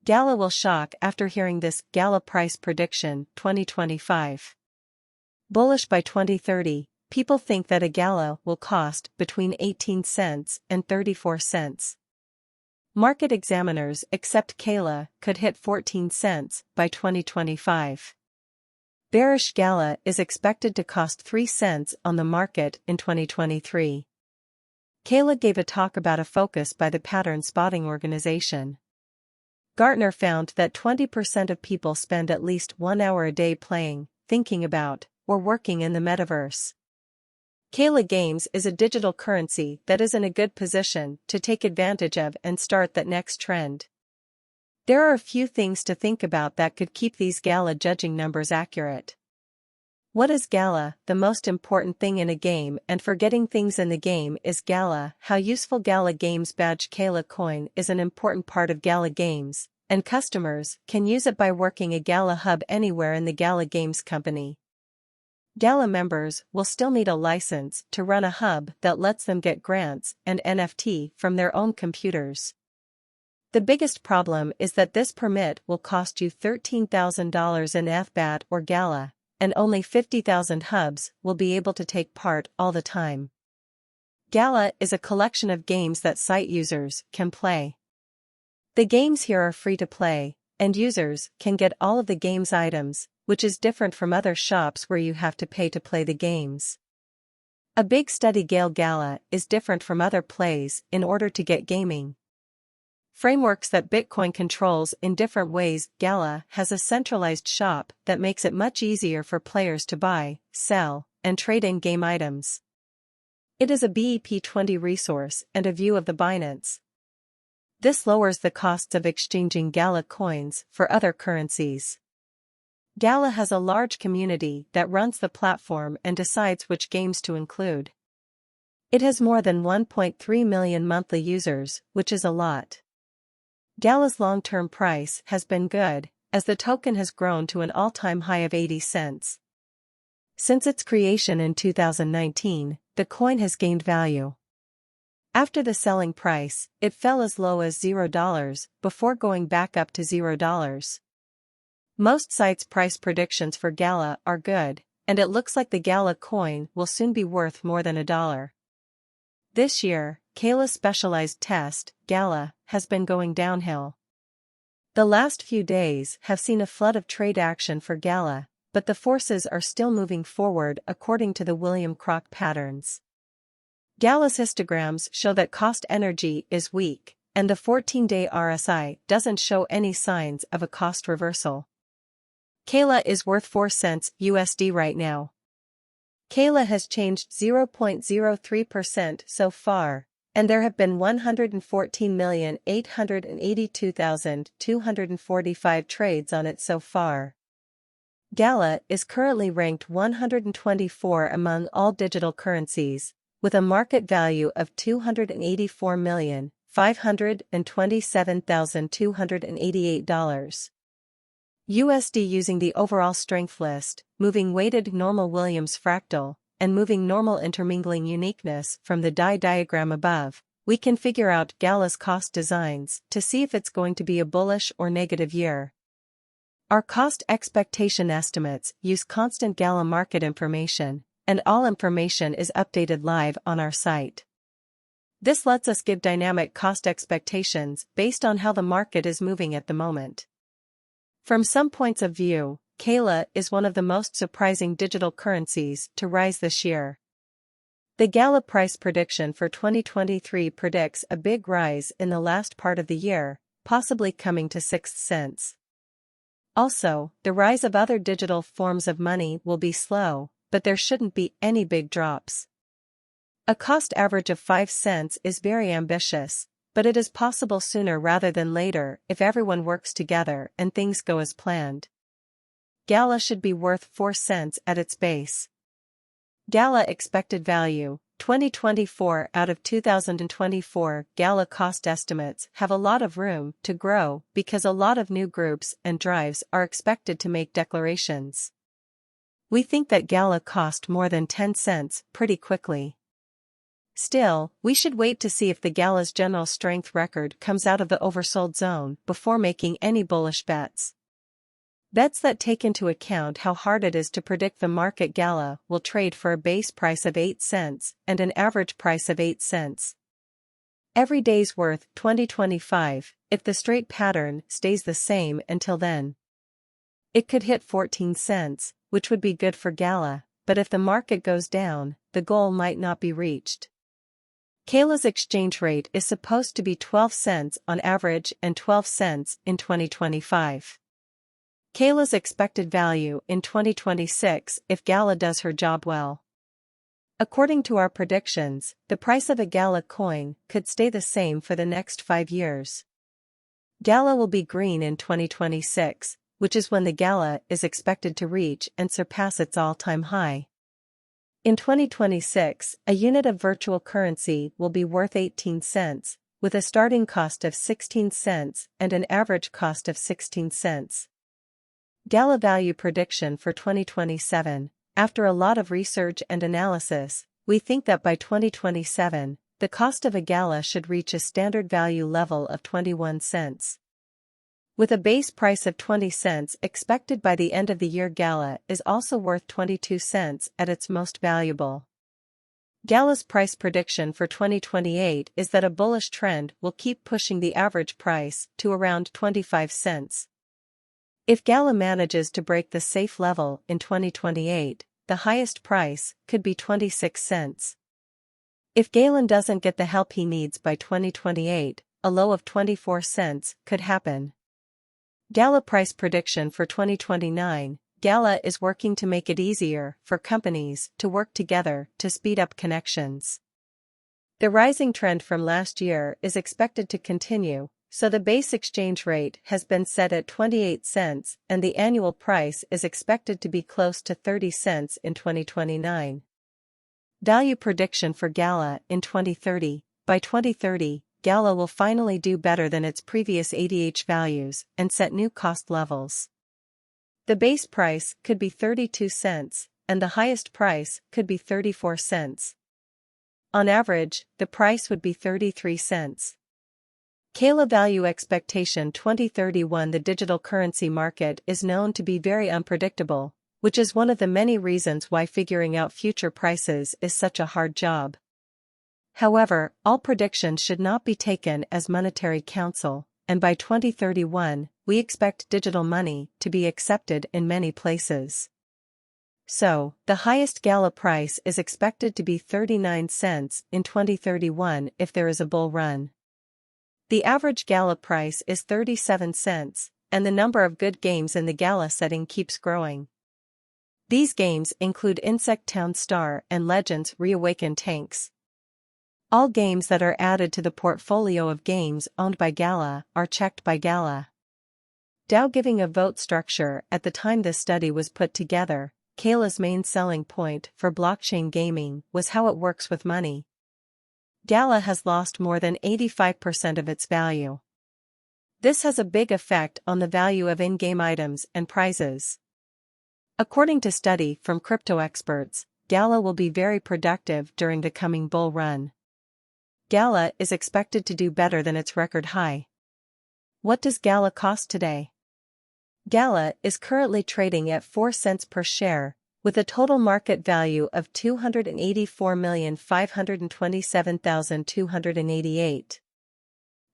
Gala will shock after hearing this. Gala price prediction 2025. Bullish by 2030, people think that a Gala will cost between 18 cents and 34 cents. Market examiners accept Gala could hit 14 cents by 2025. Bearish Gala is expected to cost 3 cents on the market in 2023. Gala gave a talk about a focus by the pattern spotting organization. Gartner found that 20% of people spend at least 1 hour a day playing, thinking about, or working in the metaverse. Gala Games is a digital currency that is in a good position to take advantage of and start that next trend. There are a few things to think about that could keep these Gala judging numbers accurate. What is Gala? The most important thing in a game and for getting things in the game is Gala. How useful Gala Games badge. Gala coin is an important part of Gala Games, and customers can use it by working a Gala hub anywhere in the Gala Games company. Gala members will still need a license to run a hub that lets them get grants and NFT from their own computers. The biggest problem is that this permit will cost you $13,000 in FBAT or Gala, and only 50,000 hubs will be able to take part all the time. Gala is a collection of games that site users can play. The games here are free to play, and users can get all of the game's items, which is different from other shops where you have to pay to play the games. A big study. Gala is different from other plays in order to get gaming frameworks that Bitcoin controls in different ways. Gala has a centralized shop that makes it much easier for players to buy, sell, and trade in-game items. It is a BEP20 resource and a view of the Binance. This lowers the costs of exchanging Gala coins for other currencies. Gala has a large community that runs the platform and decides which games to include. It has more than 1.3 million monthly users, which is a lot. Gala's long-term price has been good, as the token has grown to an all-time high of 80 cents. Since its creation in 2019, the coin has gained value. After the selling price, it fell as low as $0 before going back up to $0. Most sites' price predictions for Gala are good, and it looks like the Gala coin will soon be worth more than $1. This year, Gala's specialized test, Gala, has been going downhill. The last few days have seen a flood of trade action for Gala, but the forces are still moving forward according to the William Crock patterns. Gala's histograms show that cost energy is weak, and the 14-day RSI doesn't show any signs of a cost reversal. Gala is worth 4 cents USD right now. Gala has changed 0.03% so far, and there have been 114,882,245 trades on it so far. Gala is currently ranked 124 among all digital currencies, with a market value of $284,527,288. USD using the overall strength list, moving weighted normal Williams fractal, and moving normal intermingling uniqueness from the diagram above, we can figure out Gala's cost designs to see if it's going to be a bullish or negative year. Our cost expectation estimates use constant Gala market information, and all information is updated live on our site. This lets us give dynamic cost expectations based on how the market is moving at the moment. From some points of view, Gala is one of the most surprising digital currencies to rise this year. The Gala price prediction for 2023 predicts a big rise in the last part of the year, possibly coming to 6 cents. Also, the rise of other digital forms of money will be slow, but there shouldn't be any big drops. A cost average of 5 cents is very ambitious, but it is possible sooner rather than later if everyone works together and things go as planned. Gala should be worth 4 cents at its base. Gala expected value, 2024 out of 2024. Gala cost estimates have a lot of room to grow because a lot of new groups and drives are expected to make declarations. We think that Gala cost more than 10 cents pretty quickly. Still, we should wait to see if the Gala's general strength record comes out of the oversold zone before making any bullish bets. Bets that take into account how hard it is to predict the market. Gala will trade for a base price of 8 cents and an average price of 8 cents. Every day's worth 2025, if the straight pattern stays the same until then. It could hit 14 cents, which would be good for Gala, but if the market goes down, the goal might not be reached. Gala's exchange rate is supposed to be 12 cents on average and 12 cents in 2025. Gala's expected value in 2026 if Gala does her job well. According to our predictions, the price of a Gala coin could stay the same for the next 5 years. Gala will be green in 2026, which is when the Gala is expected to reach and surpass its all-time high. In 2026, a unit of virtual currency will be worth 18 cents, with a starting cost of 16 cents and an average cost of 16 cents. Gala value prediction for 2027. After a lot of research and analysis, we think that by 2027, the cost of a Gala should reach a standard value level of 21 cents. With a base price of 20 cents expected by the end of the year, Gala is also worth 22 cents at its most valuable. Gala's price prediction for 2028 is that a bullish trend will keep pushing the average price to around 25 cents. If Gala manages to break the safe level in 2028, the highest price could be 26 cents. If Galen doesn't get the help he needs by 2028, a low of 24 cents could happen. Gala price prediction for 2029. Gala is working to make it easier for companies to work together to speed up connections. The rising trend from last year is expected to continue, so the base exchange rate has been set at 28 cents and the annual price is expected to be close to 30 cents in 2029. Value prediction for Gala in 2030. By 2030, Gala will finally do better than its previous ADH values and set new cost levels. The base price could be 32 cents, and the highest price could be 34 cents. On average, the price would be 33 cents. Gala value expectation 2031. The digital currency market is known to be very unpredictable, which is one of the many reasons why figuring out future prices is such a hard job. However, all predictions should not be taken as monetary counsel, and by 2031, we expect digital money to be accepted in many places. So, the highest Gala price is expected to be 39 cents in 2031 if there is a bull run. The average Gala price is 37 cents, and the number of good games in the Gala setting keeps growing. These games include Insect Town Star and Legends Reawaken Tanks. All games that are added to the portfolio of games owned by Gala are checked by Gala. DAO giving a vote structure. At the time this study was put together, Gala's main selling point for blockchain gaming was how it works with money. Gala has lost more than 85% of its value. This has a big effect on the value of in-game items and prizes. According to study from crypto experts, Gala will be very productive during the coming bull run. Gala is expected to do better than its record high. What does Gala cost today? Gala is currently trading at 4 cents per share, with a total market value of $284,527,288.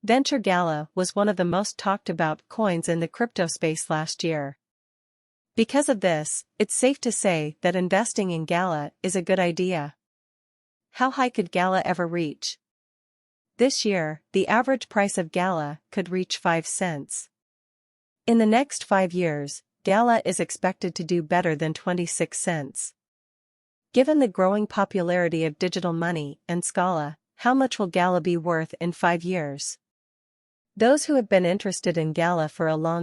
Venture Gala was one of the most talked about coins in the crypto space last year. Because of this, it's safe to say that investing in Gala is a good idea. How high could Gala ever reach? This year, the average price of Gala could reach 5 cents. In the next 5 years, Gala is expected to do better than 26 cents. Given the growing popularity of digital money and Scala, how much will Gala be worth in 5 years? Those who have been interested in Gala for a long